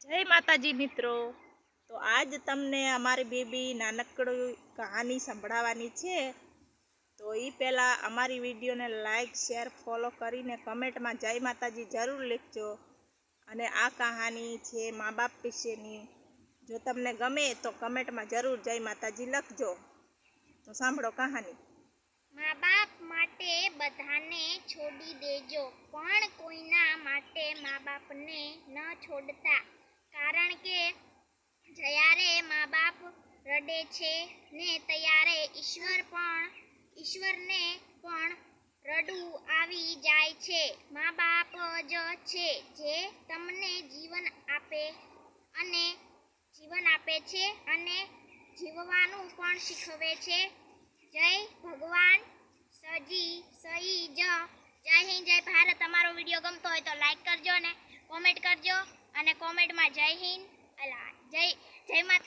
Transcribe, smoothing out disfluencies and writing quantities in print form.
જય માતાજી મિત્રો। તો આજ તમને અમારી બેબી નાનકડી કહાની સંભળાવવાની છે। તો એ પહેલાં અમારી વિડીયોને લાઈક શેર ફોલો કરીને કમેન્ટમાં જય માતાજી જરૂર લખજો। અને આ કહાની છે મા બાપ વિશેની। જો તમને ગમે તો કમેન્ટમાં જરૂર જય માતાજી લખજો। તો સાંભળો કહાની। મા બાપ માટે બધાને છોડી દેજો, પણ કોઈના માટે મા બાપને ન છોડતા, કારણ કે જ્યારે મા બાપ રડે છે ને ત્યારે ઈશ્વરને પણ રડવું આવી જાય છે। મા બાપ જ છે જે તમને જીવન આપે છે અને જીવવાનું પણ શીખવે છે। જય ભગવાન સહી જ। જય હિન્દ, જય ભારત। તમારો વિડીયો ગમતો હોય તો લાઈક કરજો ને કોમેન્ટ કરજો, અને કોમેન્ટમાં જય હિન્દ જય માતા।